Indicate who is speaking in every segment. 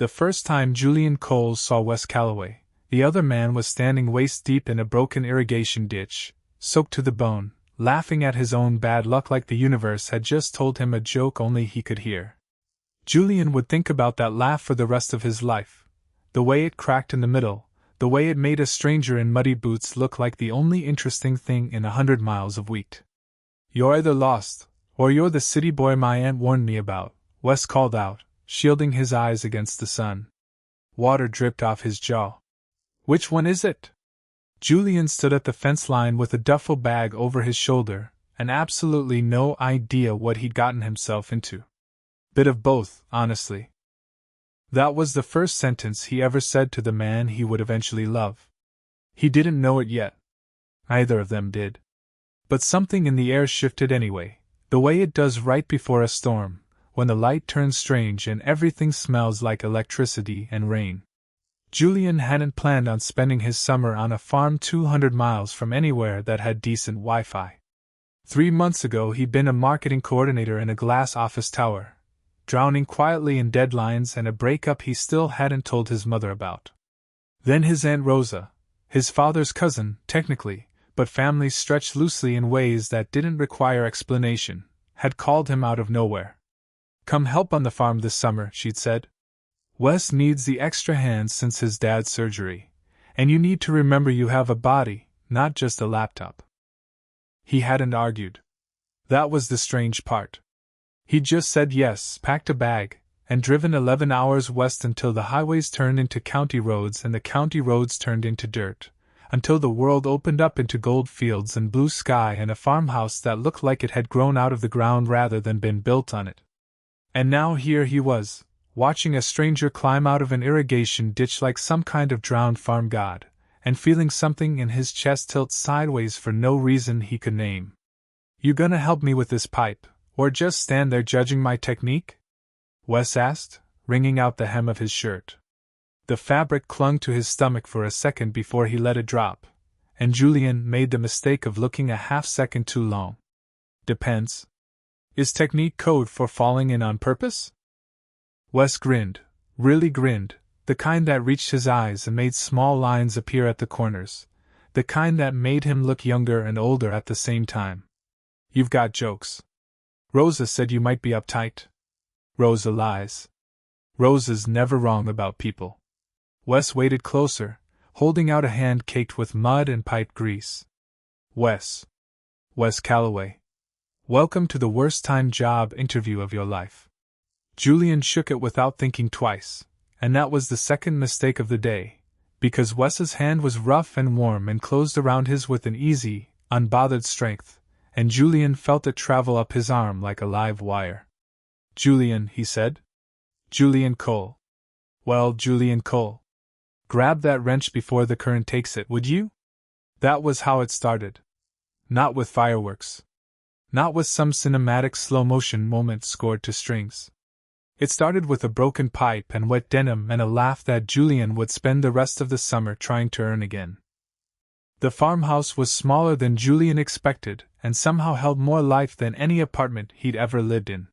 Speaker 1: The first time Julian Cole saw Wes Calloway, the other man was standing waist-deep in a broken irrigation ditch, soaked to the bone, laughing at his own bad luck like the universe had just told him a joke only he could hear. Julian would think about that laugh for the rest of his life. The way it cracked in the middle, the way it made a stranger in muddy boots look like the only interesting thing in 100 miles of wheat. "You're either lost, or you're the city boy my aunt warned me about," Wes called out, shielding his eyes against the sun. Water dripped off his jaw. "Which one is it?" Julian stood at the fence line with a duffel bag over his shoulder, and absolutely no idea what he'd gotten himself into. "Bit of both, honestly." That was the first sentence he ever said to the man he would eventually love. He didn't know it yet. Either of them did. But something in the air shifted anyway, the way it does right before a storm, when the light turns strange and everything smells like electricity and rain. Julian hadn't planned on spending his summer on a farm 200 miles from anywhere that had decent Wi-Fi. 3 months ago he'd been a marketing coordinator in a glass office tower, drowning quietly in deadlines and a breakup he still hadn't told his mother about. Then his Aunt Rosa, his father's cousin, technically, but family stretched loosely in ways that didn't require explanation, had called him out of nowhere. "Come help on the farm this summer," she'd said. "Wes needs the extra hands since his dad's surgery, and you need to remember you have a body, not just a laptop." He hadn't argued. That was the strange part. He'd just said yes, packed a bag, and driven 11 hours west until the highways turned into county roads and the county roads turned into dirt, until the world opened up into gold fields and blue sky and a farmhouse that looked like it had grown out of the ground rather than been built on it. And now here he was, watching a stranger climb out of an irrigation ditch like some kind of drowned farm god, and feeling something in his chest tilt sideways for no reason he could name. "You gonna help me with this pipe, or just stand there judging my technique?" Wes asked, wringing out the hem of his shirt. The fabric clung to his stomach for a second before he let it drop, and Julian made the mistake of looking a half-second too long. "Depends. Is technique code for falling in on purpose?" Wes grinned, really grinned, the kind that reached his eyes and made small lines appear at the corners, the kind that made him look younger and older at the same time. "You've got jokes. Rosa said you might be uptight." "Rosa lies. Rosa's never wrong about people." Wes waded closer, holding out a hand caked with mud and pipe grease. "Wes Calloway. Welcome to the worst time job interview of your life." Julian shook it without thinking twice, and that was the second mistake of the day, because Wes's hand was rough and warm and closed around his with an easy, unbothered strength, and Julian felt it travel up his arm like a live wire. "Julian," he said. "Julian Cole." "Well, Julian Cole. Grab that wrench before the current takes it, would you?" That was how it started. Not with fireworks. Not with some cinematic slow-motion moment scored to strings. It started with a broken pipe and wet denim and a laugh that Julian would spend the rest of the summer trying to earn again. The farmhouse was smaller than Julian expected and somehow held more life than any apartment he'd ever lived in.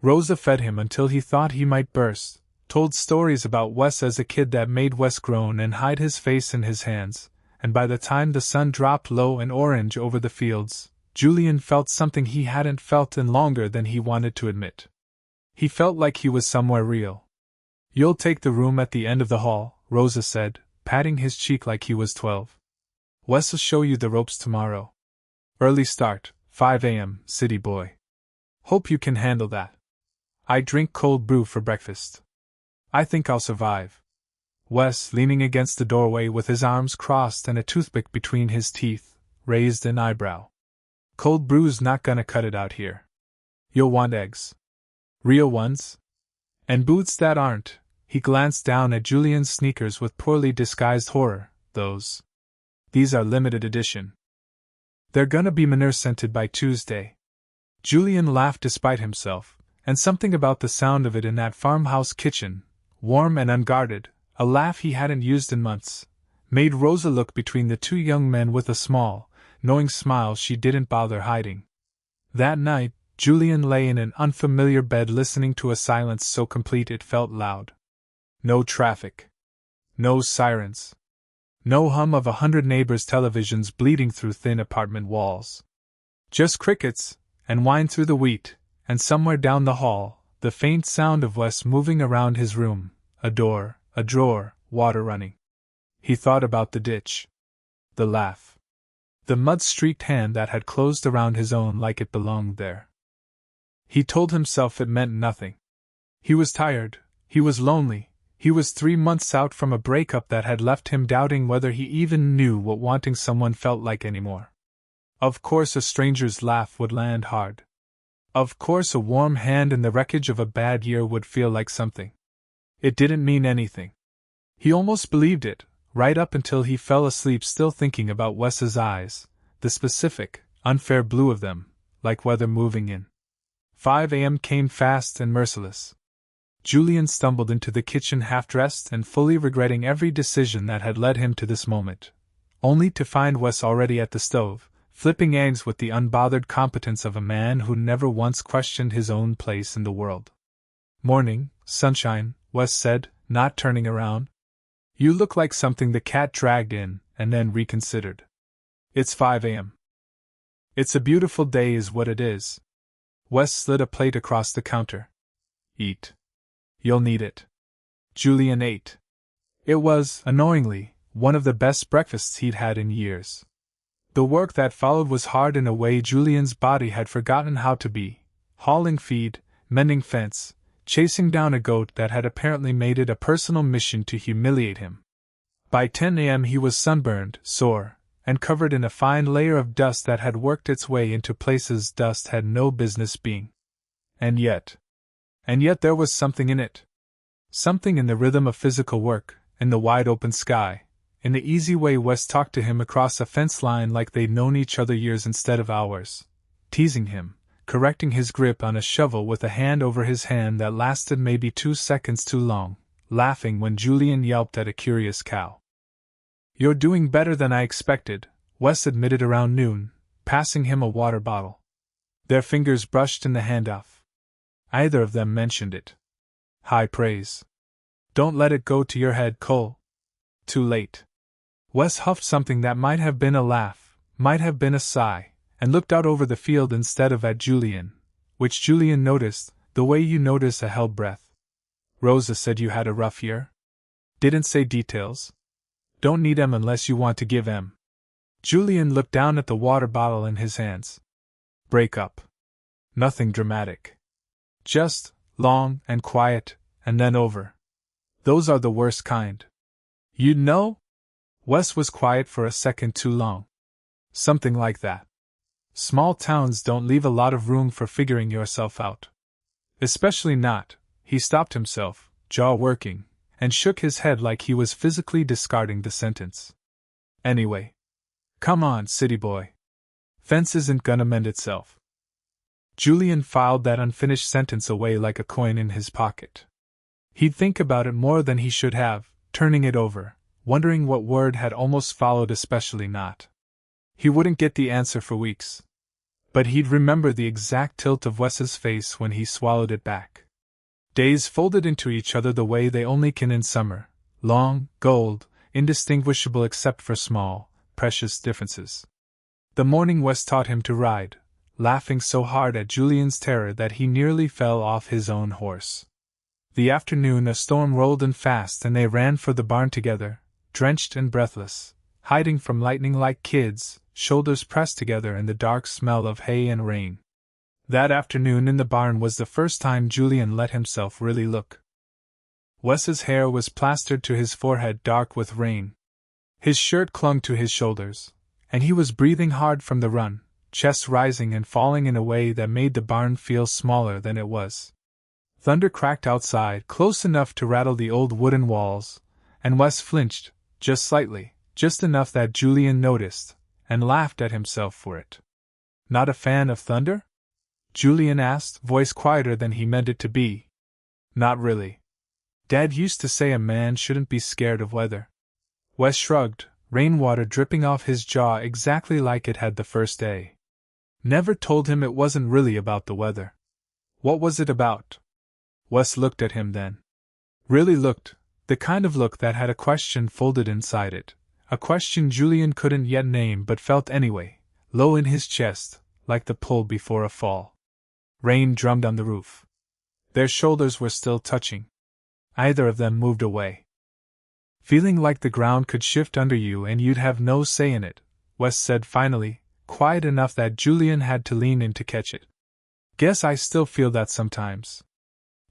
Speaker 1: Rosa fed him until he thought he might burst, told stories about Wes as a kid that made Wes groan and hide his face in his hands, and by the time the sun dropped low and orange over the fields, Julian felt something he hadn't felt in longer than he wanted to admit. He felt like he was somewhere real. "You'll take the room at the end of the hall," Rosa said, patting his cheek like he was 12. "Wes'll show you the ropes tomorrow. Early start, 5 a.m., city boy. Hope you can handle that. I drink cold brew for breakfast. I think I'll survive." Wes, leaning against the doorway with his arms crossed and a toothpick between his teeth, raised an eyebrow. "Cold brew's not gonna cut it out here. You'll want eggs. Real ones? And boots that aren't." He glanced down at Julian's sneakers with poorly disguised horror. These are limited edition. They're gonna be manure-scented by Tuesday." Julian laughed despite himself, and something about the sound of it in that farmhouse kitchen, warm and unguarded, a laugh he hadn't used in months, made Rosa look between the two young men with a small, knowing smile she didn't bother hiding. That night, Julian lay in an unfamiliar bed listening to a silence so complete it felt loud. No traffic. No sirens. No hum of 100 neighbors' televisions bleeding through thin apartment walls. Just crickets, and whine through the wheat, and somewhere down the hall, the faint sound of Wes moving around his room, a door, a drawer, water running. He thought about the ditch. The laugh. The mud-streaked hand that had closed around his own like it belonged there. He told himself it meant nothing. He was tired, he was lonely, he was 3 months out from a breakup that had left him doubting whether he even knew what wanting someone felt like anymore. Of course a stranger's laugh would land hard. Of course a warm hand in the wreckage of a bad year would feel like something. It didn't mean anything. He almost believed it, right up until he fell asleep still thinking about Wes's eyes, the specific, unfair blue of them, like weather moving in. 5 a.m. came fast and merciless. Julian stumbled into the kitchen half-dressed and fully regretting every decision that had led him to this moment, only to find Wes already at the stove, flipping eggs with the unbothered competence of a man who never once questioned his own place in the world. "Morning, sunshine," Wes said, not turning around. "You look like something the cat dragged in, and then reconsidered. It's 5 a.m. It's a beautiful day is what it is." Wes slid a plate across the counter. "Eat. You'll need it." Julian ate. It was, annoyingly, one of the best breakfasts he'd had in years. The work that followed was hard in a way Julian's body had forgotten how to be: hauling feed, mending fence, chasing down a goat that had apparently made it a personal mission to humiliate him. By 10 a.m. he was sunburned, sore, and covered in a fine layer of dust that had worked its way into places dust had no business being. And yet there was something in it. Something in the rhythm of physical work, in the wide open sky, in the easy way Wes talked to him across a fence line like they'd known each other years instead of hours, teasing him, correcting his grip on a shovel with a hand over his hand that lasted maybe 2 seconds too long, laughing when Julian yelped at a curious cow. "You're doing better than I expected," Wes admitted around noon, passing him a water bottle. Their fingers brushed in the handoff. Either of them mentioned it. High praise. "Don't let it go to your head, Cole." Too late. Wes huffed something that might have been a laugh, might have been a sigh, and looked out over the field instead of at Julian, which Julian noticed, the way you notice a held breath. "Rosa said you had a rough year?" "Didn't say details. Don't need 'em unless you want to give 'em." Julian looked down at the water bottle in his hands. "Break up. Nothing dramatic. Just long and quiet, and then over. Those are the worst kind. You'd know?" Wes was quiet for a second too long. "Something like that. Small towns don't leave a lot of room for figuring yourself out. Especially not," he stopped himself, jaw working, and shook his head like he was physically discarding the sentence. "Anyway. Come on, city boy. Fence isn't gonna mend itself." Julian filed that unfinished sentence away like a coin in his pocket. He'd think about it more than he should have, turning it over, wondering what word had almost followed, especially not. He wouldn't get the answer for weeks. But he'd remember the exact tilt of Wes's face when he swallowed it back. Days folded into each other the way they only can in summer, long, gold, indistinguishable except for small, precious differences. The morning Wes taught him to ride, laughing so hard at Julian's terror that he nearly fell off his own horse. The afternoon a storm rolled in fast and they ran for the barn together, drenched and breathless, hiding from lightning like kids, shoulders pressed together in the dark smell of hay and rain. That afternoon in the barn was the first time Julian let himself really look. Wes's hair was plastered to his forehead dark with rain. His shirt clung to his shoulders, and he was breathing hard from the run, chest rising and falling in a way that made the barn feel smaller than it was. Thunder cracked outside, close enough to rattle the old wooden walls, and Wes flinched, just slightly, just enough that Julian noticed, and laughed at himself for it. "Not a fan of thunder?" Julian asked, voice quieter than he meant it to be. "Not really. Dad used to say a man shouldn't be scared of weather." Wes shrugged, rainwater dripping off his jaw exactly like it had the first day. "Never told him it wasn't really about the weather." "What was it about?" Wes looked at him then. Really looked, The kind of look that had a question folded inside it, a question Julian couldn't yet name but felt anyway, low in his chest, like the pull before a fall. Rain drummed on the roof. Their shoulders were still touching. Either of them moved away. Feeling like the ground could shift under you and you'd have no say in it, Wes said finally, quiet enough that Julian had to lean in to catch it. Guess I still feel that sometimes.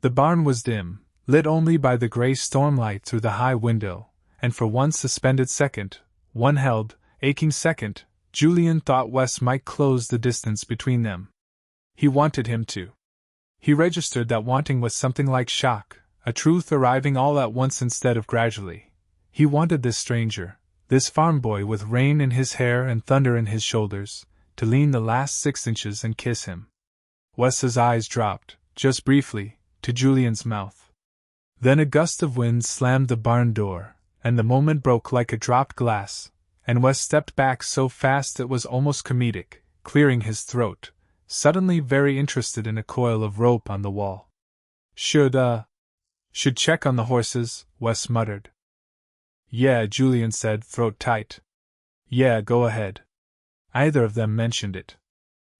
Speaker 1: The barn was dim, lit only by the gray stormlight through the high window, and for one suspended second, one held, aching second, Julian thought Wes might close the distance between them. He wanted him to. He registered that wanting was something like shock, a truth arriving all at once instead of gradually. He wanted this stranger, this farm boy with rain in his hair and thunder in his shoulders, to lean the last 6 inches and kiss him. Wes's eyes dropped, just briefly, to Julian's mouth. Then a gust of wind slammed the barn door, and the moment broke like a dropped glass, and Wes stepped back so fast it was almost comedic, clearing his throat, suddenly very interested in a coil of rope on the wall. Should check on the horses, Wes muttered. Yeah, Julian said, throat tight. Yeah, go ahead. Either of them mentioned it.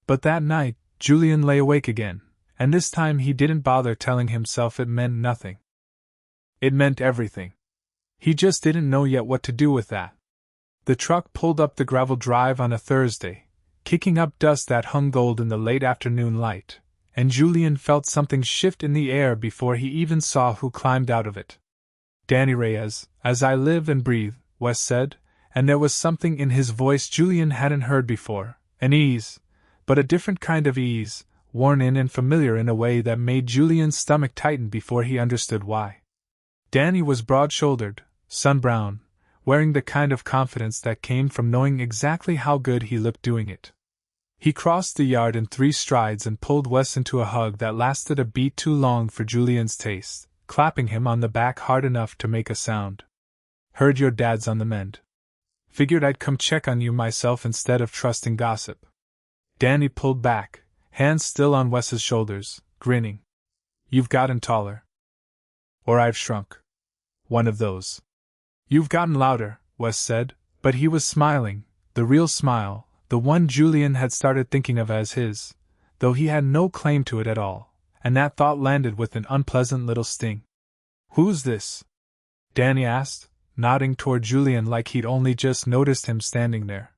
Speaker 1: But that night, Julian lay awake again, and this time he didn't bother telling himself it meant nothing. It meant everything. He just didn't know yet what to do with that. The truck pulled up the gravel drive on a Thursday, kicking up dust that hung gold in the late afternoon light, and Julian felt something shift in the air before he even saw who climbed out of it. Danny Reyes, as I live and breathe, Wes said, and there was something in his voice Julian hadn't heard before, an ease, but a different kind of ease, worn in and familiar in a way that made Julian's stomach tighten before he understood why. Danny was broad-shouldered, sun-brown, wearing the kind of confidence that came from knowing exactly how good he looked doing it. He crossed the yard in 3 strides and pulled Wes into a hug that lasted a beat too long for Julian's taste, clapping him on the back hard enough to make a sound. Heard your dad's on the mend. Figured I'd come check on you myself instead of trusting gossip. Danny pulled back, hands still on Wes's shoulders, grinning. You've gotten taller. Or I've shrunk. One of those. You've gotten louder, Wes said, but he was smiling, the real smile, the one Julian had started thinking of as his, though he had no claim to it at all, and that thought landed with an unpleasant little sting. Who's this? Danny asked, nodding toward Julian like he'd only just noticed him standing there.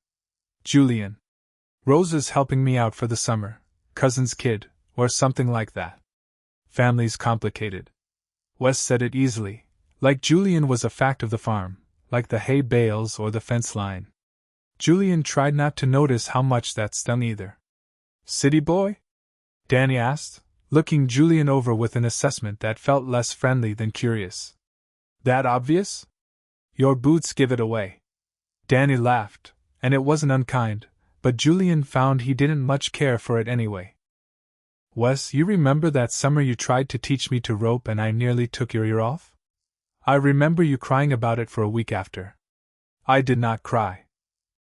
Speaker 1: Julian. Rosa's helping me out for the summer, cousin's kid, or something like that. Family's complicated. Wes said it easily, like Julian was a fact of the farm, like the hay bales or the fence line. Julian tried not to notice how much that stung either. City boy? Danny asked, looking Julian over with an assessment that felt less friendly than curious. That obvious? Your boots give it away. Danny laughed, and it wasn't unkind, but Julian found he didn't much care for it anyway. Wes, you remember that summer you tried to teach me to rope and I nearly took your ear off? I remember you crying about it for a week after. I did not cry.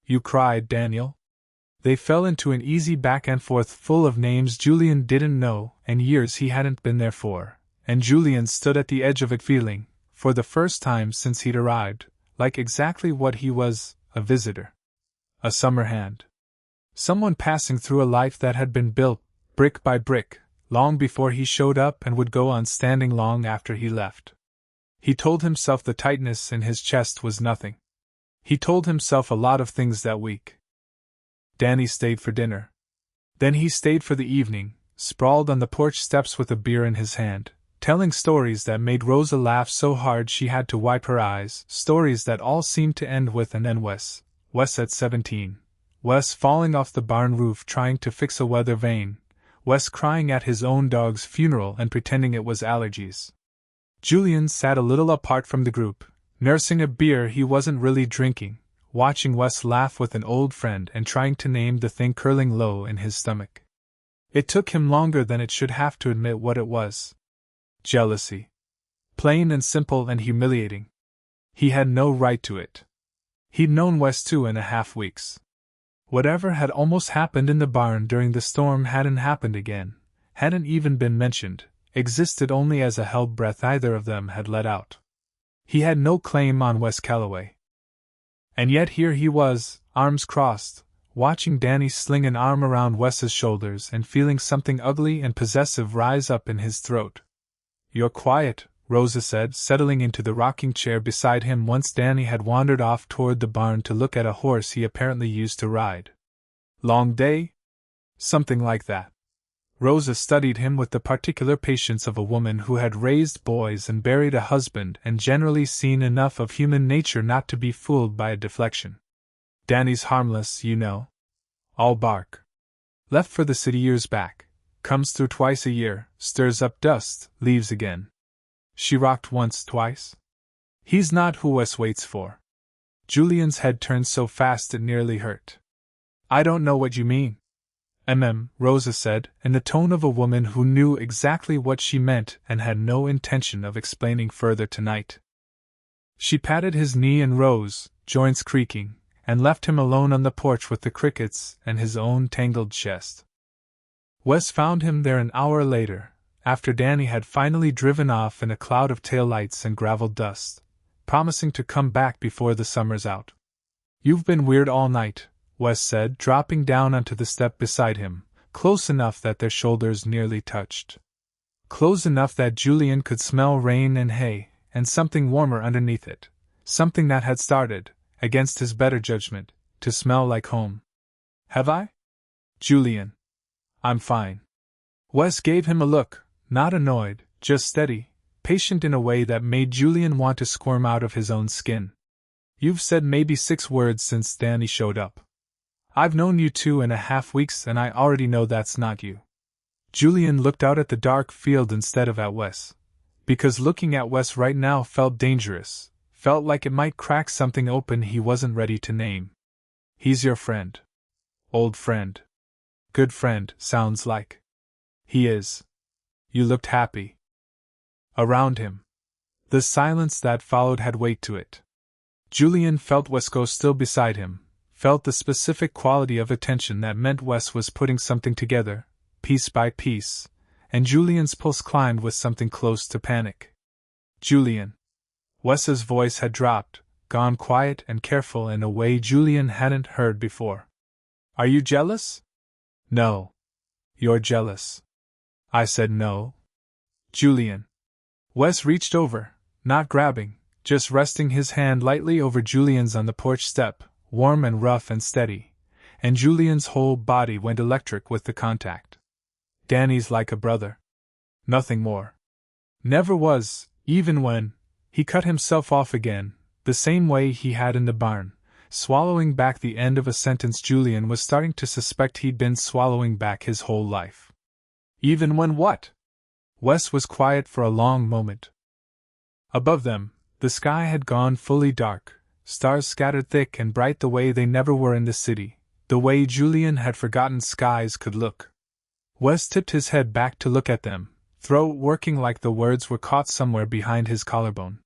Speaker 1: You cried, Daniel. They fell into an easy back and forth full of names Julian didn't know and years he hadn't been there for, and Julian stood at the edge of it feeling, for the first time since he'd arrived, like exactly what he was, a visitor. A summer hand. Someone passing through a life that had been built, brick by brick, long before he showed up and would go on standing long after he left. He told himself the tightness in his chest was nothing. He told himself a lot of things that week. Danny stayed for dinner. Then he stayed for the evening, sprawled on the porch steps with a beer in his hand, telling stories that made Rosa laugh so hard she had to wipe her eyes, stories that all seemed to end with an "and Wes at 17. Wes falling off the barn roof trying to fix a weather vane, Wes crying at his own dog's funeral and pretending it was allergies. Julian sat a little apart from the group, nursing a beer he wasn't really drinking, watching Wes laugh with an old friend and trying to name the thing curling low in his stomach. It took him longer than it should have to admit what it was. Jealousy. Plain and simple and humiliating. He had no right to it. He'd known Wes 2.5 weeks. Whatever had almost happened in the barn during the storm hadn't happened again, hadn't even been mentioned, existed only as a held breath either of them had let out. He had no claim on Wes Calloway. And yet here he was, arms crossed, watching Danny sling an arm around Wes's shoulders and feeling something ugly and possessive rise up in his throat. "You're quiet," Rosa said, settling into the rocking chair beside him once Danny had wandered off toward the barn to look at a horse he apparently used to ride. "Long day?" "Something like that." Rosa studied him with the particular patience of a woman who had raised boys and buried a husband and generally seen enough of human nature not to be fooled by a deflection. "Danny's harmless, you know. All bark. Left for the city years back. Comes through twice a year, stirs up dust, leaves again." She rocked once, twice. "He's not who Wes waits for." Julian's head turned so fast it nearly hurt. "I don't know what you mean." Rosa said, in the tone of a woman who knew exactly what she meant and had no intention of explaining further tonight. She patted his knee and rose, joints creaking, and left him alone on the porch with the crickets and his own tangled chest. Wes found him there an hour later, after Danny had finally driven off in a cloud of taillights and gravel dust, promising to come back before the summer's out. "You've been weird all night," Wes said, dropping down onto the step beside him, close enough that their shoulders nearly touched. Close enough that Julian could smell rain and hay, and something warmer underneath it, something that had started, against his better judgment, to smell like home. "Have I?" "Julian. I'm fine." Wes gave him a look, not annoyed, just steady, patient in a way that made Julian want to squirm out of his own skin. "You've said maybe 6 words since Danny showed up. I've known you 2.5 weeks and I already know that's not you." Julian looked out at the dark field instead of at Wes, because looking at Wes right now felt dangerous, felt like it might crack something open he wasn't ready to name. "He's your friend. Old friend. Good friend, sounds like." "He is." "You looked happy." Around him. The silence that followed had weight to it. Julian felt Wes go still beside him, felt the specific quality of attention that meant Wes was putting something together, piece by piece, and Julian's pulse climbed with something close to panic. "Julian." Wes's voice had dropped, gone quiet and careful in a way Julian hadn't heard before. "Are you jealous?" "No. You're jealous." "I said no." "Julian." Wes reached over, not grabbing, just resting his hand lightly over Julian's on the porch step, warm and rough and steady, and Julian's whole body went electric with the contact. "Danny's like a brother. Nothing more. Never was, even when—" He cut himself off again, the same way he had in the barn, swallowing back the end of a sentence Julian was starting to suspect he'd been swallowing back his whole life. "Even when what?" Wes was quiet for a long moment. Above them, the sky had gone fully dark, stars scattered thick and bright the way they never were in the city, the way Julian had forgotten skies could look. Wes tipped his head back to look at them, throat working like the words were caught somewhere behind his collarbone.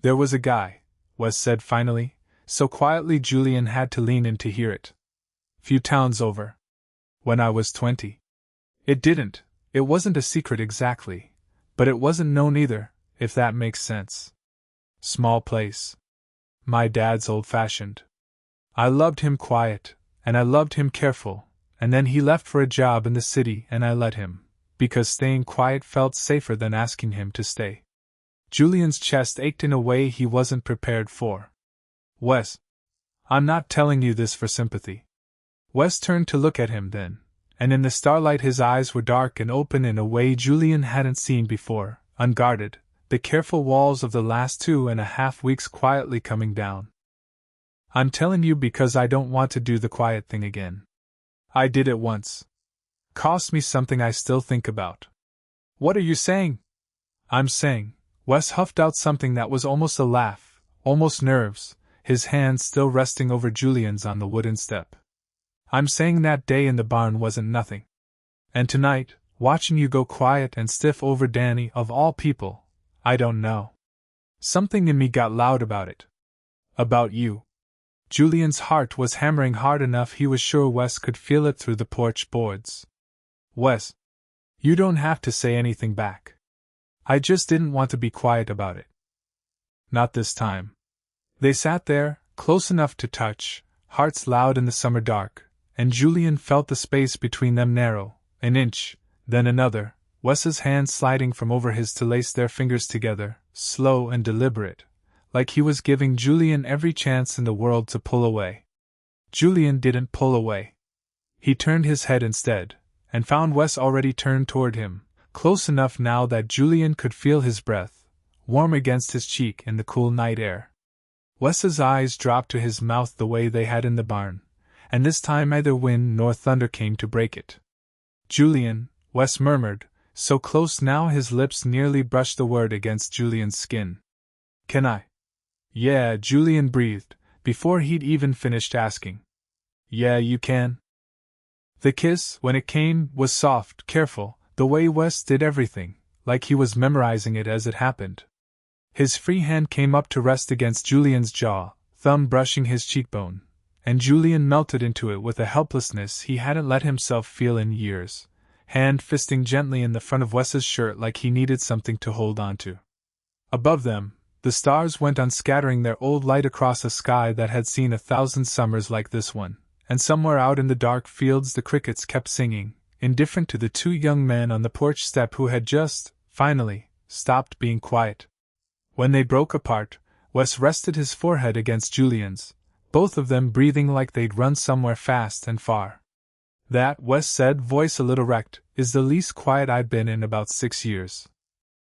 Speaker 1: "There was a guy," Wes said finally, so quietly Julian had to lean in to hear it. "Few towns over. When I was 20. It wasn't a secret exactly, but it wasn't known either, if that makes sense. Small place. My dad's old-fashioned. I loved him quiet, and I loved him careful, and then he left for a job in the city and I let him, because staying quiet felt safer than asking him to stay." Julian's chest ached in a way he wasn't prepared for. "Wes, I'm not telling you this for sympathy." Wes turned to look at him then, and in the starlight his eyes were dark and open in a way Julian hadn't seen before, unguarded, the careful walls of the last 2.5 weeks quietly coming down. "I'm telling you because I don't want to do the quiet thing again. I did it once. Cost me something I still think about." "What are you saying?" "I'm saying," Wes huffed out something that was almost a laugh, almost nerves, his hand still resting over Julian's on the wooden step. "I'm saying that day in the barn wasn't nothing. And tonight, watching you go quiet and stiff over Danny of all people, I don't know. Something in me got loud about it. About you." Julian's heart was hammering hard enough he was sure Wes could feel it through the porch boards. "Wes, you don't have to say anything back. I just didn't want to be quiet about it." not this time. They sat there, close enough to touch, hearts loud in the summer dark, and Julian felt the space between them narrow, an inch, then another, Wes's hand sliding from over his to lace their fingers together, slow and deliberate, like he was giving Julian every chance in the world to pull away. Julian didn't pull away. He turned his head instead, and found Wes already turned toward him, close enough now that Julian could feel his breath, warm against his cheek in the cool night air. Wes's eyes dropped to his mouth the way they had in the barn, and this time neither wind nor thunder came to break it. Julian, Wes murmured, so close now his lips nearly brushed the word against Julian's skin. Can I? Yeah, Julian breathed, before he'd even finished asking. Yeah, you can. The kiss, when it came, was soft, careful, the way Wes did everything, like he was memorizing it as it happened. His free hand came up to rest against Julian's jaw, thumb brushing his cheekbone, and Julian melted into it with a helplessness he hadn't let himself feel in years, hand fisting gently in the front of Wes's shirt like he needed something to hold on to. Above them, the stars went on scattering their old light across a sky that had seen 1,000 summers like this one, and somewhere out in the dark fields the crickets kept singing, indifferent to the two young men on the porch step who had just, finally, stopped being quiet. When they broke apart, Wes rested his forehead against Julian's, both of them breathing like they'd run somewhere fast and far. That, Wes said, voice a little wrecked, is the least quiet I'd been in about 6 years.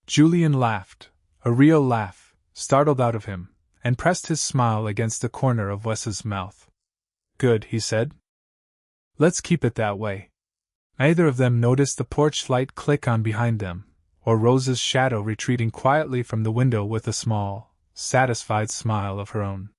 Speaker 1: Julian laughed, a real laugh, startled out of him, and pressed his smile against the corner of Wes's mouth. Good, he said. Let's keep it that way. Neither of them noticed the porch light click on behind them, or Rose's shadow retreating quietly from the window with a small, satisfied smile of her own.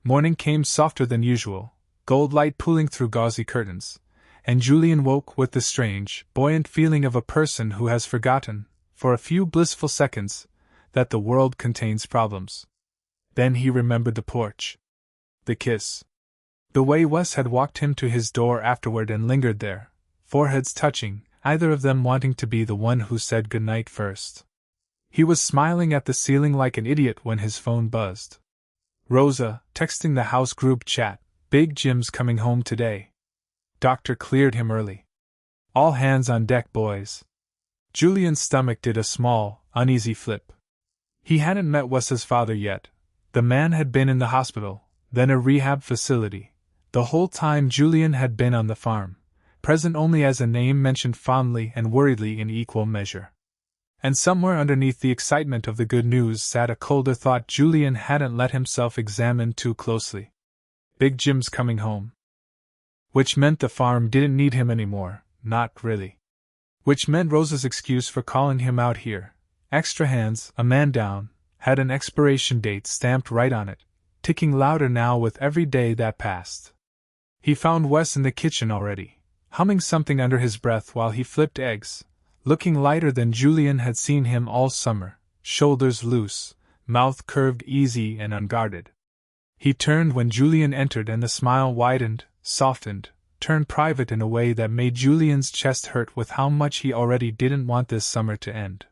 Speaker 1: Morning came softer than usual, gold light pooling through gauzy curtains, and Julian woke with the strange, buoyant feeling of a person who has forgotten, for a few blissful seconds, that the world contains problems. Then he remembered the porch. The kiss. The way Wes had walked him to his door afterward and lingered there, foreheads touching, either of them wanting to be the one who said goodnight first. He was smiling at the ceiling like an idiot when his phone buzzed. Rosa, texting the house group chat, Big Jim's coming home today. Doctor cleared him early. All hands on deck, boys. Julian's stomach did a small, uneasy flip. He hadn't met Wes's father yet. The man had been in the hospital, then a rehab facility. The whole time Julian had been on the farm, present only as a name mentioned fondly and worriedly in equal measure. And somewhere underneath the excitement of the good news sat a colder thought Julian hadn't let himself examine too closely. Big Jim's coming home. Which meant the farm didn't need him anymore, not really. Which meant Rosa's excuse for calling him out here, extra hands, a man down, had an expiration date stamped right on it, ticking louder now with every day that passed. He found Wes in the kitchen already, humming something under his breath while he flipped eggs, looking lighter than Julian had seen him all summer, shoulders loose, mouth curved easy and unguarded. He turned when Julian entered and the smile widened, softened, turned private in a way that made Julian's chest hurt with how much he already didn't want this summer to end.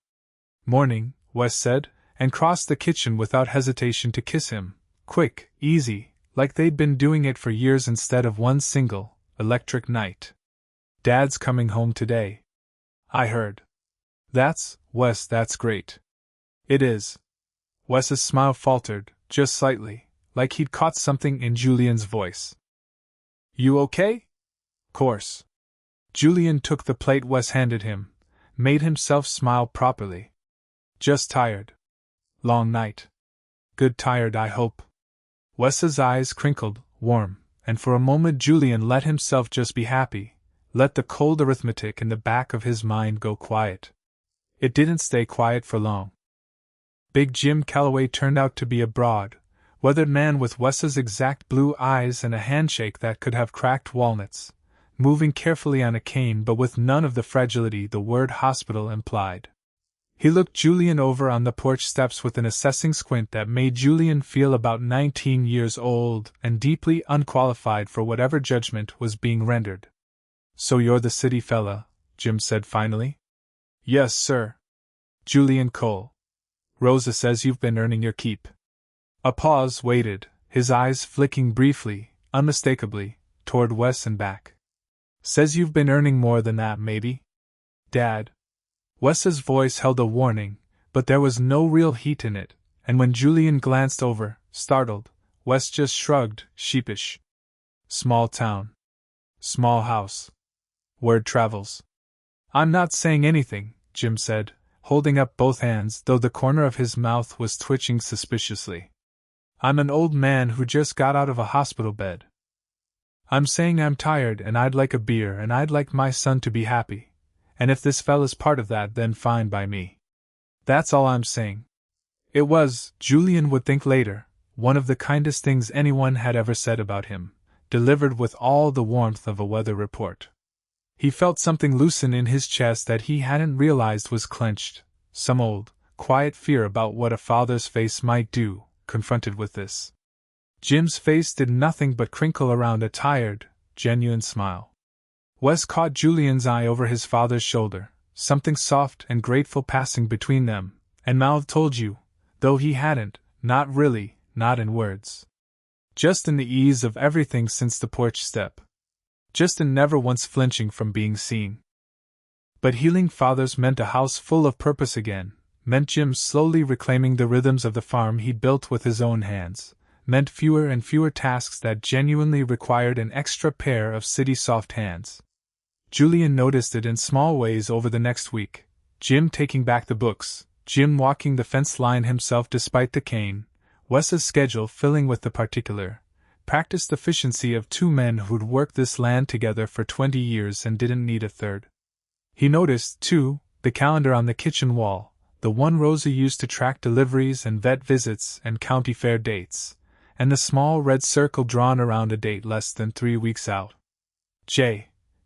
Speaker 1: Morning, Wes said, and crossed the kitchen without hesitation to kiss him, quick, easy, like they'd been doing it for years instead of one single, electric night. Dad's coming home today. I heard. That's, Wes, that's great. It is. Wes's smile faltered, just slightly, like he'd caught something in Julian's voice. You okay? Course. Julian took the plate Wes handed him, made himself smile properly. Just tired. Long night. Good tired, I hope. Wes's eyes crinkled, warm, and for a moment Julian let himself just be happy, let the cold arithmetic in the back of his mind go quiet. It didn't stay quiet for long. Big Jim Calloway turned out to be a broad, weathered man with Wes's exact blue eyes and a handshake that could have cracked walnuts, moving carefully on a cane but with none of the fragility the word hospital implied. He looked Julian over on the porch steps with an assessing squint that made Julian feel about 19 years old and deeply unqualified for whatever judgment was being rendered. So you're the city fella, Jim said finally. Yes, sir. Julian Cole. Rosa says you've been earning your keep. A pause waited, his eyes flicking briefly, unmistakably, toward Wes and back. Says you've been earning more than that, maybe? Dad. Wes's voice held a warning, but there was no real heat in it, and when Julian glanced over, startled, Wes just shrugged, sheepish. Small town. Small house. Word travels. I'm not saying anything, Jim said, holding up both hands, though the corner of his mouth was twitching suspiciously. I'm an old man who just got out of a hospital bed. I'm saying I'm tired and I'd like a beer and I'd like my son to be happy, and if this fella's part of that, then fine by me. That's all I'm saying. It was, Julian would think later, one of the kindest things anyone had ever said about him, delivered with all the warmth of a weather report. He felt something loosen in his chest that he hadn't realized was clenched, some old, quiet fear about what a father's face might do, confronted with this. Jim's face did nothing but crinkle around a tired, genuine smile. Wes caught Julian's eye over his father's shoulder, something soft and grateful passing between them, and mouth told you, though he hadn't, not really, not in words. Just in the ease of everything since the porch step. Just in never once flinching from being seen. But healing fathers meant a house full of purpose again, meant Jim slowly reclaiming the rhythms of the farm he'd built with his own hands, meant fewer and fewer tasks that genuinely required an extra pair of city soft hands. Julian noticed it in small ways over the next week, Jim taking back the books, Jim walking the fence line himself despite the cane, Wes's schedule filling with the particular, practiced efficiency of two men who'd worked this land together for 20 years and didn't need a third. He noticed, too, the calendar on the kitchen wall, the one Rosa used to track deliveries and vet visits and county fair dates, and the small red circle drawn around a date less than 3 weeks out.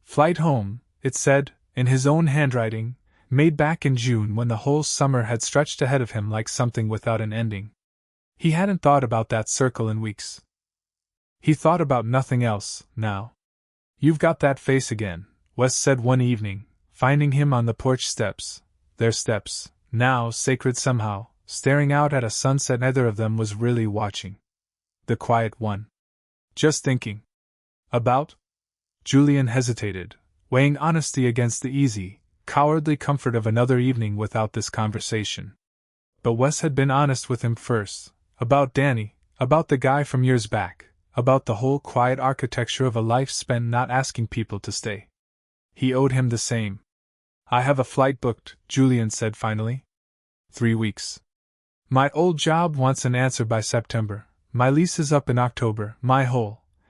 Speaker 1: Flight home, it said, in his own handwriting, made back in June when the whole summer had stretched ahead of him like something without an ending. He hadn't thought about that circle in weeks. He thought about nothing else, now. You've got that face again, Wes said one evening, finding him on the porch steps, their steps, now sacred somehow, staring out at a sunset neither of them was really watching. The quiet one. Just thinking. About? Julian hesitated, weighing honesty against the easy, cowardly comfort of another evening without this conversation. But Wes had been honest with him first, about Danny, about the guy from years back, about the whole quiet architecture of a life spent not asking people to stay. He owed him the same. I have a flight booked, Julian said finally. 3 weeks. My old job wants an answer by September. My lease is up in October.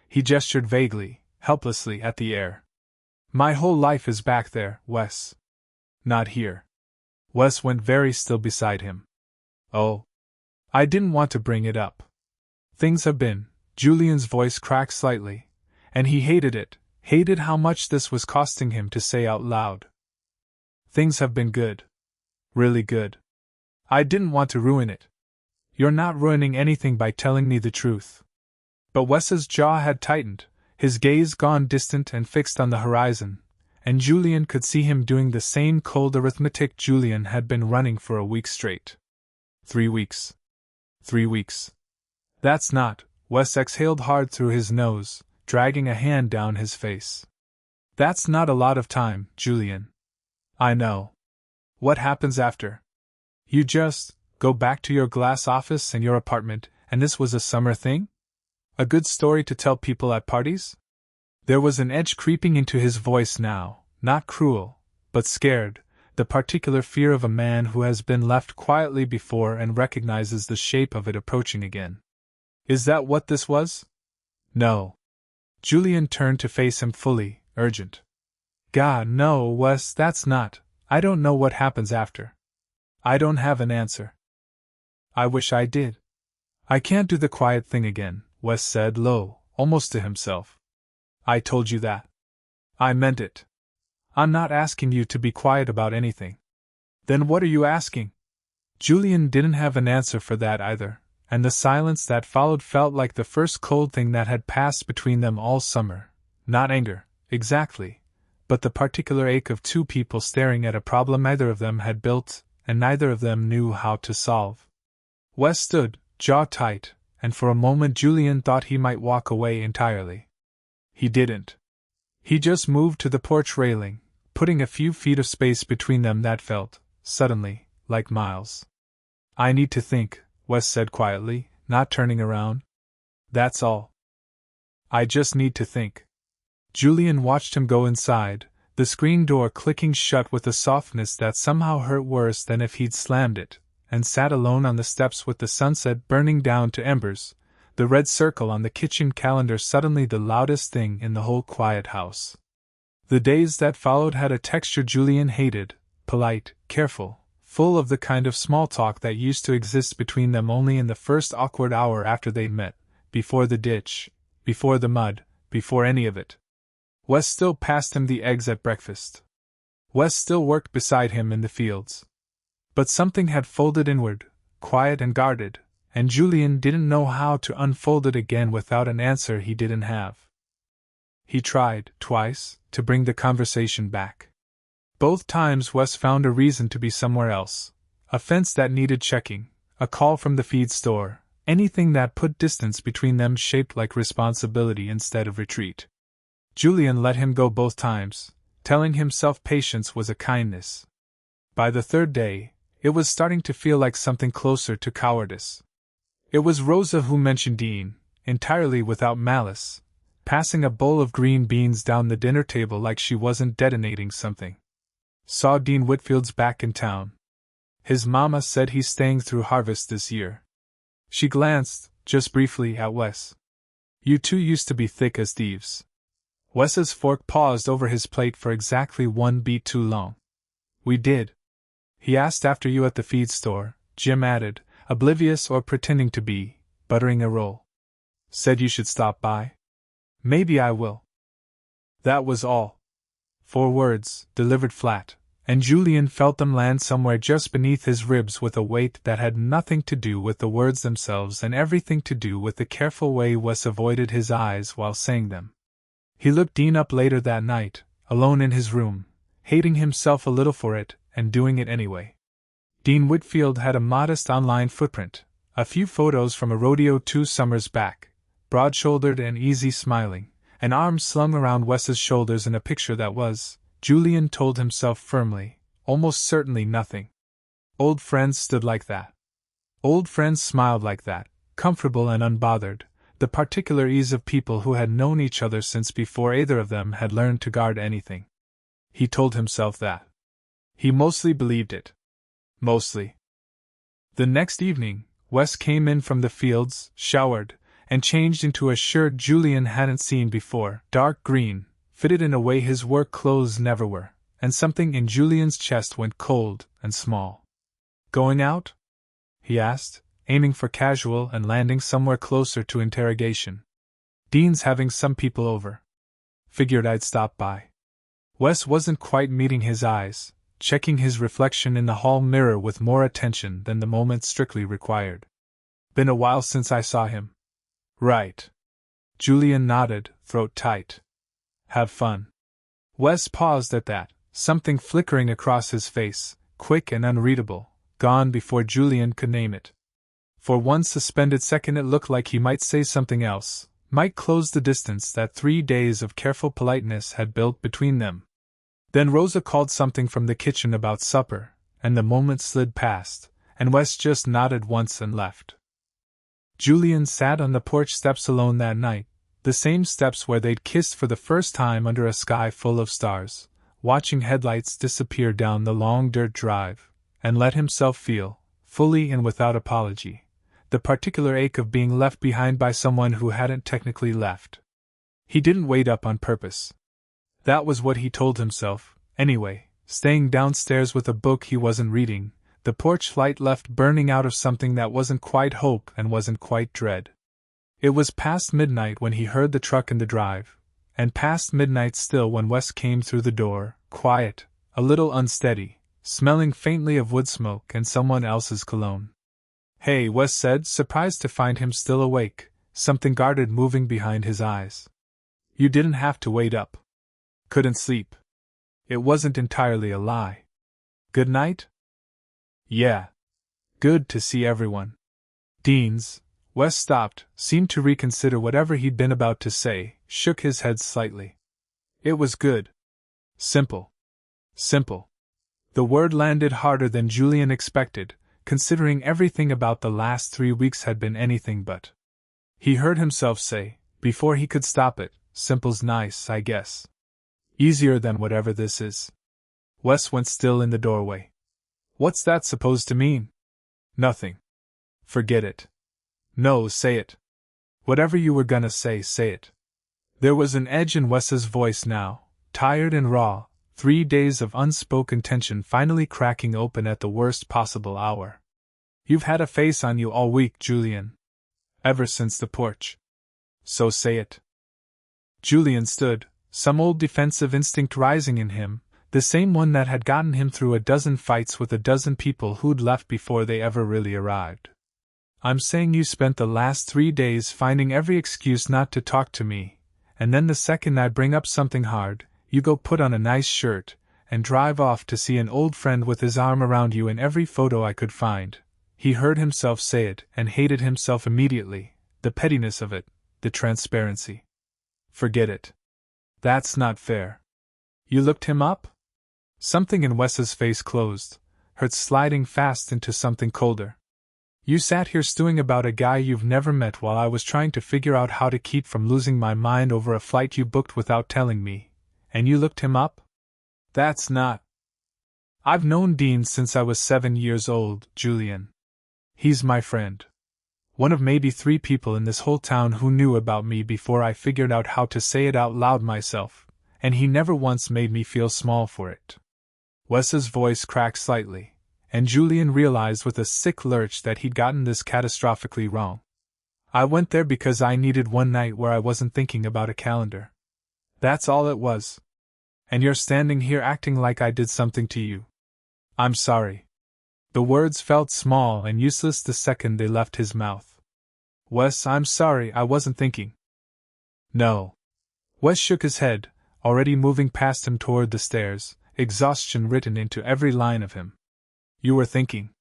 Speaker 1: He gestured vaguely, helplessly at the air. My whole life is back there, Wes. Not here. Wes went very still beside him. Oh. I didn't want to bring it up. Things have been, Julian's voice cracked slightly, and he hated it, hated how much this was costing him to say out loud. Things have been good. Really good. I didn't want to ruin it. You're not ruining anything by telling me the truth. But Wes's jaw had tightened, his gaze gone distant and fixed on the horizon, and Julian could see him doing the same cold arithmetic Julian had been running for a week straight. 3 weeks. 3 weeks. That's not, Wes exhaled hard through his nose, dragging a hand down his face. That's not a lot of time, Julian. I know. What happens after? You just go back to your glass office and your apartment, and this was a summer thing? A good story to tell people at parties? There was an edge creeping into his voice now, not cruel, but scared, the particular fear of a man who has been left quietly before and recognizes the shape of it approaching again. Is that what this was? No. Julian turned to face him fully, urgent. God, no, Wes, that's not. I don't know what happens after. I don't have an answer. I wish I did. I can't do the quiet thing again, Wes said low, almost to himself. I told you that. I meant it. I'm not asking you to be quiet about anything. Then what are you asking? Julian didn't have an answer for that either, and the silence that followed felt like the first cold thing that had passed between them all summer. Not anger, exactly, but the particular ache of two people staring at a problem neither of them had built, and neither of them knew how to solve. Wes stood, jaw tight, and for a moment Julian thought he might walk away entirely. He didn't. He just moved to the porch railing, putting a few feet of space between them that felt, suddenly, like miles. "I need to think," Wes said quietly, not turning around. "That's all. I just need to think." Julian watched him go inside, the screen door clicking shut with a softness that somehow hurt worse than if he'd slammed it, and sat alone on the steps with the sunset burning down to embers, the red circle on the kitchen calendar suddenly the loudest thing in the whole quiet house. The days that followed had a texture Julian hated, polite, careful, full of the kind of small talk that used to exist between them only in the first awkward hour after they'd met, before the ditch, before the mud, before any of it. Wes still passed him the eggs at breakfast. Wes still worked beside him in the fields. But something had folded inward, quiet and guarded, and Julian didn't know how to unfold it again without an answer he didn't have. He tried, twice, to bring the conversation back. Both times Wes found a reason to be somewhere else, a fence that needed checking, a call from the feed store, anything that put distance between them shaped like responsibility instead of retreat. Julian let him go both times, telling himself patience was a kindness. By the third day, it was starting to feel like something closer to cowardice. It was Rosa who mentioned Dean, entirely without malice, passing a bowl of green beans down the dinner table like she wasn't detonating something. "Saw Dean Whitfield's back in town. His mama said he's staying through harvest this year." She glanced, just briefly, at Wes. "You two used to be thick as thieves." Wes's fork paused over his plate for exactly 1 beat too long. "We did. He asked after you at the feed store," Jim added, oblivious or pretending to be, buttering a roll. "Said you should stop by." "Maybe I will." That was all. 4 words, delivered flat, and Julian felt them land somewhere just beneath his ribs with a weight that had nothing to do with the words themselves and everything to do with the careful way Wes avoided his eyes while saying them. He looked Dean up later that night, alone in his room, hating himself a little for it, and doing it anyway. Dean Whitfield had a modest online footprint, a few photos from a rodeo 2 summers back, broad-shouldered and easy smiling, an arm slung around Wes's shoulders in a picture that was, Julian told himself firmly, almost certainly nothing. Old friends stood like that. Old friends smiled like that, comfortable and unbothered, the particular ease of people who had known each other since before either of them had learned to guard anything. He told himself that. He mostly believed it. Mostly. The next evening, Wes came in from the fields, showered, and changed into a shirt Julian hadn't seen before, dark green, fitted in a way his work clothes never were, and something in Julian's chest went cold and small. "Going out?" he asked, aiming for casual and landing somewhere closer to interrogation. "Dean's having some people over. Figured I'd stop by." Wes wasn't quite meeting his eyes, checking his reflection in the hall mirror with more attention than the moment strictly required. "Been a while since I saw him." "Right." Julian nodded, throat tight. "Have fun." Wes paused at that, something flickering across his face, quick and unreadable, gone before Julian could name it. For one suspended second it looked like he might say something else, might close the distance that 3 days of careful politeness had built between them. Then Rosa called something from the kitchen about supper, and the moment slid past, and Wes just nodded once and left. Julian sat on the porch steps alone that night, the same steps where they'd kissed for the first time under a sky full of stars, watching headlights disappear down the long dirt drive, and let himself feel, fully and without apology, the particular ache of being left behind by someone who hadn't technically left. He didn't wait up on purpose. That was what he told himself, anyway, staying downstairs with a book he wasn't reading, the porch light left burning out of something that wasn't quite hope and wasn't quite dread. It was past midnight when he heard the truck in the drive, and past midnight still when Wes came through the door, quiet, a little unsteady, smelling faintly of wood smoke and someone else's cologne. "Hey," Wes said, surprised to find him still awake, something guarded moving behind his eyes. "You didn't have to wait up." "Couldn't sleep." It wasn't entirely a lie. "Good night?" Yeah. Good to see everyone. Deans. Wes stopped, seemed to reconsider whatever he'd been about to say, shook his head slightly. It was good. Simple. Simple. The word landed harder than Julian expected, considering everything about the last 3 weeks had been anything but. He heard himself say, before he could stop it, simple's nice, I guess. Easier than whatever this is. Wes went still in the doorway. What's that supposed to mean? Nothing. Forget it. No, say it. Whatever you were gonna say it. There was an edge in Wes's voice now, tired and raw, 3 days of unspoken tension finally cracking open at the worst possible hour. You've had a face on you all week, Julian. Ever since the porch. So say it. Julian stood, some old defensive instinct rising in him, the same one that had gotten him through a dozen fights with a dozen people who'd left before they ever really arrived. I'm saying you spent the last 3 days finding every excuse not to talk to me, and then the second I bring up something hard, you go put on a nice shirt, and drive off to see an old friend with his arm around you in every photo I could find. He heard himself say it and hated himself immediately, the pettiness of it, the transparency. Forget it. That's not fair. You looked him up? Something in Wes's face closed, hurt sliding fast into something colder. You sat here stewing about a guy you've never met while I was trying to figure out how to keep from losing my mind over a flight you booked without telling me, and you looked him up? That's not. I've known Dean since I was 7 years old, Julian. He's my friend. One of maybe 3 people in this whole town who knew about me before I figured out how to say it out loud myself, and he never once made me feel small for it. Wes's voice cracked slightly, and Julian realized with a sick lurch that he'd gotten this catastrophically wrong. I went there because I needed one night where I wasn't thinking about a calendar. That's all it was. And you're standing here acting like I did something to you. I'm sorry. The words felt small and useless the second they left his mouth. Wes, I'm sorry, I wasn't thinking. No. Wes shook his head, already moving past him toward the stairs, exhaustion written into every line of him. You were thinking.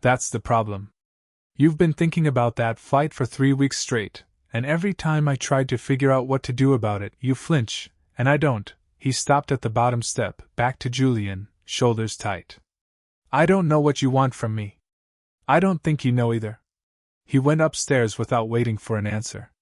Speaker 1: That's the problem. You've been thinking about that flight for 3 weeks straight, and every time I tried to figure out what to do about it, you flinch, and I don't. He stopped at the bottom step, back to Julian, shoulders tight. I don't know what you want from me. I don't think you know either. He went upstairs without waiting for an answer.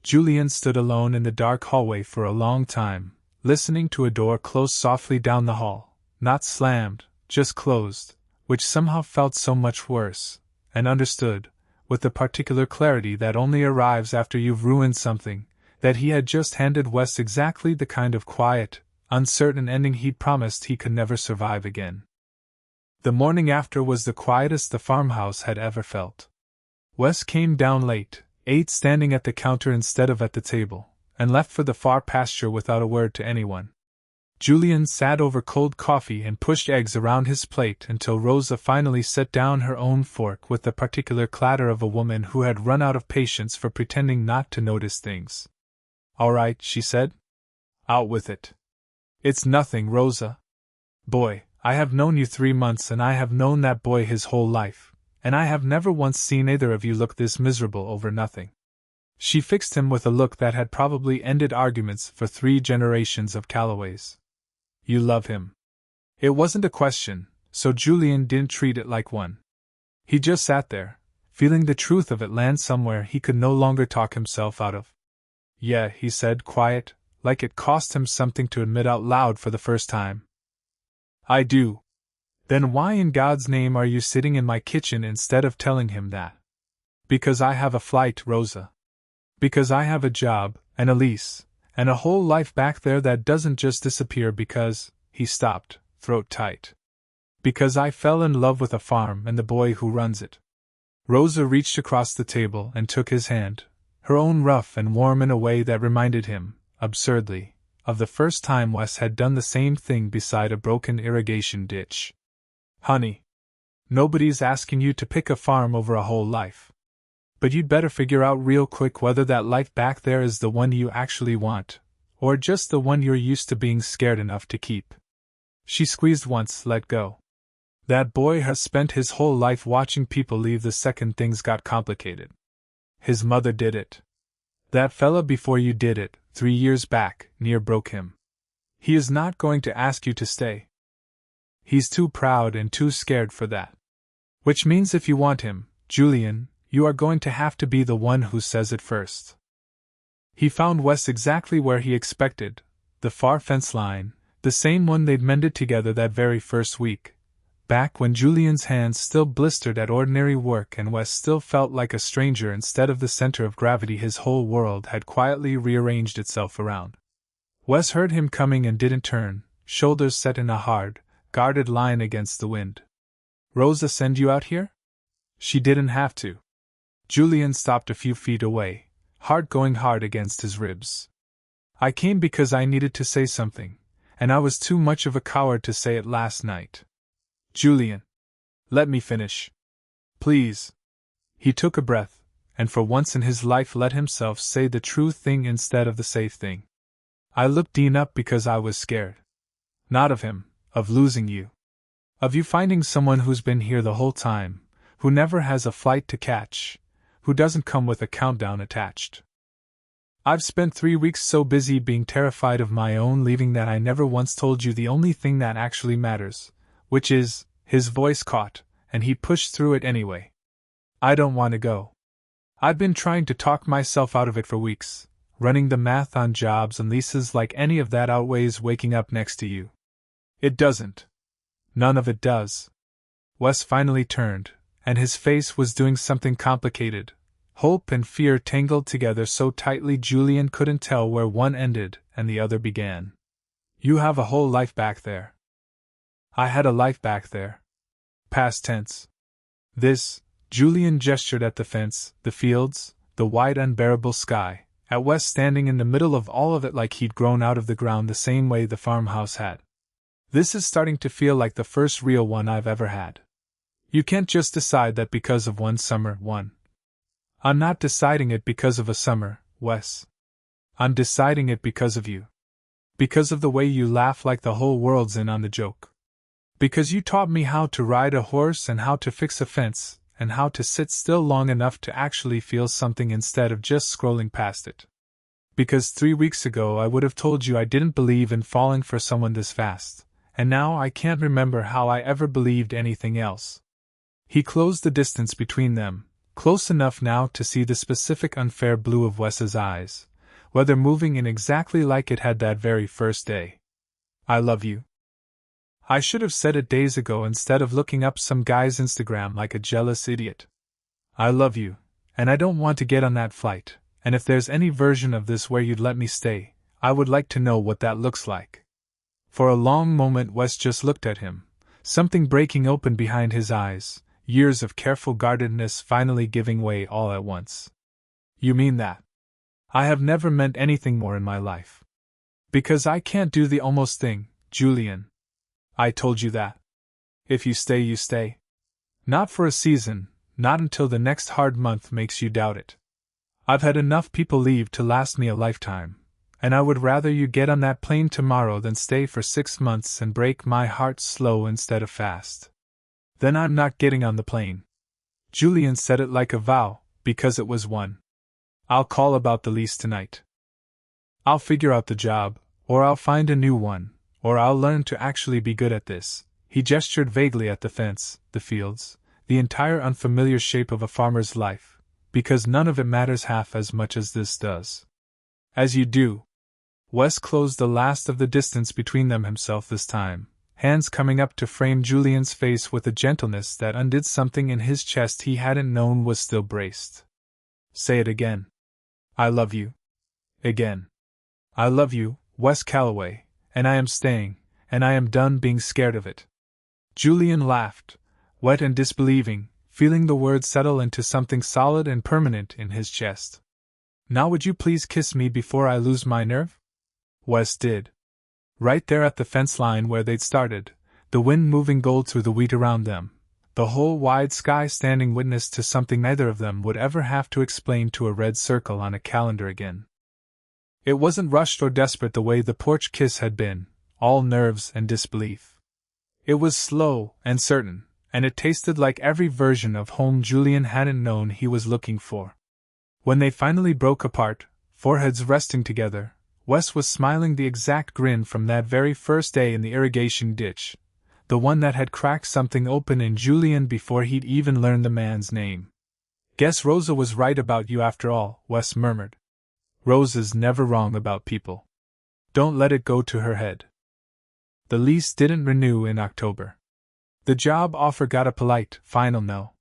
Speaker 1: Julian stood alone in the dark hallway for a long time, listening to a door close softly down the hall, not slammed, just closed, which somehow felt so much worse, and understood, with the particular clarity that only arrives after you've ruined something, that he had just handed Wes exactly the kind of quiet, uncertain ending he'd promised he could never survive again. The morning after was the quietest the farmhouse had ever felt. Wes came down late, ate standing at the counter instead of at the table, and left for the far pasture without a word to anyone. Julian sat over cold coffee and pushed eggs around his plate until Rosa finally set down her own fork with the particular clatter of a woman who had run out of patience for pretending not to notice things. All right, she said. Out with it. It's nothing, Rosa. Boy, I have known you 3 months and I have known that boy his whole life, and I have never once seen either of you look this miserable over nothing. She fixed him with a look that had probably ended arguments for 3 generations of Callaways. You love him. It wasn't a question, so Julian didn't treat it like one. He just sat there, feeling the truth of it land somewhere he could no longer talk himself out of. Yeah, he said, quiet, like it cost him something to admit out loud for the first time. I do. Then why in God's name are you sitting in my kitchen instead of telling him that? Because I have a flight, Rosa. Because I have a job, and a lease, and a whole life back there that doesn't just disappear because, he stopped, throat tight. Because I fell in love with a farm and the boy who runs it. Rosa reached across the table and took his hand, her own rough and warm in a way that reminded him, absurdly, of the first time Wes had done the same thing beside a broken irrigation ditch. Honey, nobody's asking you to pick a farm over a whole life. But you'd better figure out real quick whether that life back there is the one you actually want, or just the one you're used to being scared enough to keep. She squeezed once, let go. That boy has spent his whole life watching people leave the second things got complicated. His mother did it. That fella before you did it, 3 years back, near broke him. He is not going to ask you to stay. He's too proud and too scared for that. Which means if you want him, Julian, you are going to have to be the one who says it first. He found Wes exactly where he expected, the far fence line, the same one they'd mended together that very first week, back when Julian's hands still blistered at ordinary work and Wes still felt like a stranger instead of the center of gravity his whole world had quietly rearranged itself around. Wes heard him coming and didn't turn, shoulders set in a hard, guarded line against the wind. Rosa send you out here? She didn't have to. Julian stopped a few feet away, heart going hard against his ribs. I came because I needed to say something, and I was too much of a coward to say it last night. Julian. Let me finish. Please. He took a breath, and for once in his life let himself say the true thing instead of the safe thing. I looked Dean up because I was scared. Not of him, of losing you. Of you finding someone who's been here the whole time, who never has a flight to catch, who doesn't come with a countdown attached. I've spent 3 weeks so busy being terrified of my own leaving that I never once told you the only thing that actually matters, which is, his voice caught, and he pushed through it anyway. I don't want to go. I've been trying to talk myself out of it for weeks, running the math on jobs and leases like any of that outweighs waking up next to you. It doesn't. None of it does. Wes finally turned, and his face was doing something complicated. Hope and fear tangled together so tightly Julian couldn't tell where one ended and the other began. You have a whole life back there. I had a life back there. Past tense. This, Julian gestured at the fence, the fields, the wide unbearable sky, at Wes standing in the middle of all of it like he'd grown out of the ground the same way the farmhouse had. This is starting to feel like the first real one I've ever had. You can't just decide that because of one summer, one. I'm not deciding it because of a summer, Wes. I'm deciding it because of you. Because of the way you laugh like the whole world's in on the joke. Because you taught me how to ride a horse and how to fix a fence, and how to sit still long enough to actually feel something instead of just scrolling past it. Because 3 weeks ago I would have told you I didn't believe in falling for someone this fast, and now I can't remember how I ever believed anything else. He closed the distance between them, close enough now to see the specific unfair blue of Wes's eyes, whether moving in exactly like it had that very first day. I love you. I should have said it days ago instead of looking up some guy's Instagram like a jealous idiot. I love you, and I don't want to get on that flight, and if there's any version of this where you'd let me stay, I would like to know what that looks like. For a long moment Wes just looked at him, something breaking open behind his eyes, years of careful guardedness finally giving way all at once. You mean that? I have never meant anything more in my life. Because I can't do the almost thing, Julian. I told you that. If you stay, you stay. Not for a season, not until the next hard month makes you doubt it. I've had enough people leave to last me a lifetime, and I would rather you get on that plane tomorrow than stay for 6 months and break my heart slow instead of fast. Then I'm not getting on the plane. Julian said it like a vow, because it was one. I'll call about the lease tonight. I'll figure out the job, or I'll find a new one, or I'll learn to actually be good at this. He gestured vaguely at the fence, the fields, the entire unfamiliar shape of a farmer's life, because none of it matters half as much as this does. As you do. Wes closed the last of the distance between them himself this time, hands coming up to frame Julian's face with a gentleness that undid something in his chest he hadn't known was still braced. Say it again. I love you. Again. I love you, Wes Calloway, and I am staying, and I am done being scared of it. Julian laughed, wet and disbelieving, feeling the words settle into something solid and permanent in his chest. Now would you please kiss me before I lose my nerve? Wes did. Right there at the fence line where they'd started, the wind moving gold through the wheat around them, the whole wide sky standing witness to something neither of them would ever have to explain to a red circle on a calendar again. It wasn't rushed or desperate the way the porch kiss had been, all nerves and disbelief. It was slow and certain, and it tasted like every version of home Julian hadn't known he was looking for. When they finally broke apart, foreheads resting together, Wes was smiling the exact grin from that very first day in the irrigation ditch, the one that had cracked something open in Julian before he'd even learned the man's name. "Guess Rosa was right about you after all," Wes murmured. "Rosa's never wrong about people. Don't let it go to her head." The lease didn't renew in October. The job offer got a polite, final no.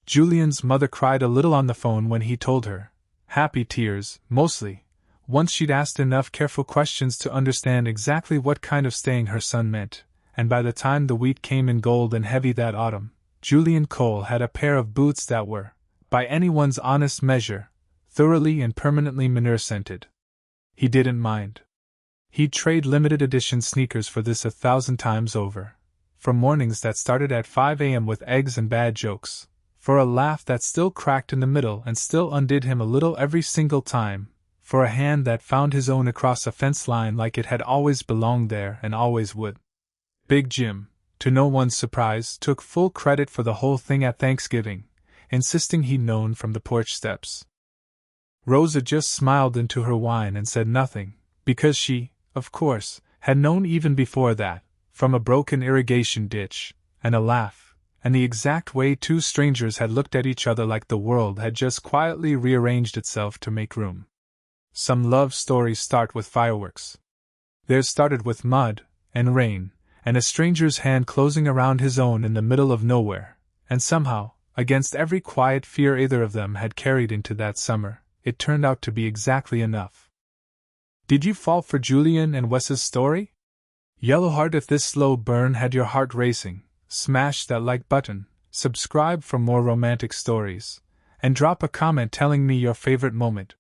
Speaker 1: Julian's mother cried a little on the phone when he told her. Happy tears, mostly. Once she'd asked enough careful questions to understand exactly what kind of staying her son meant, and by the time the wheat came in gold and heavy that autumn, Julian Cole had a pair of boots that were, by anyone's honest measure, thoroughly and permanently manure-scented. He didn't mind. He'd trade limited edition sneakers for this 1,000 times over. For mornings that started at 5 a.m. with eggs and bad jokes. For a laugh that still cracked in the middle and still undid him a little every single time. For a hand that found his own across a fence line like it had always belonged there and always would. Big Jim, to no one's surprise, took full credit for the whole thing at Thanksgiving, insisting he'd known from the porch steps. Rosa just smiled into her wine and said nothing, because she, of course, had known even before that, from a broken irrigation ditch, and a laugh, and the exact way two strangers had looked at each other like the world had just quietly rearranged itself to make room. Some love stories start with fireworks. Theirs started with mud, and rain, and a stranger's hand closing around his own in the middle of nowhere, and somehow, against every quiet fear either of them had carried into that summer, it turned out to be exactly enough. Did you fall for Julian and Wes's story? Yellowheart, if this slow burn had your heart racing, smash that like button, subscribe for more romantic stories, and drop a comment telling me your favorite moment,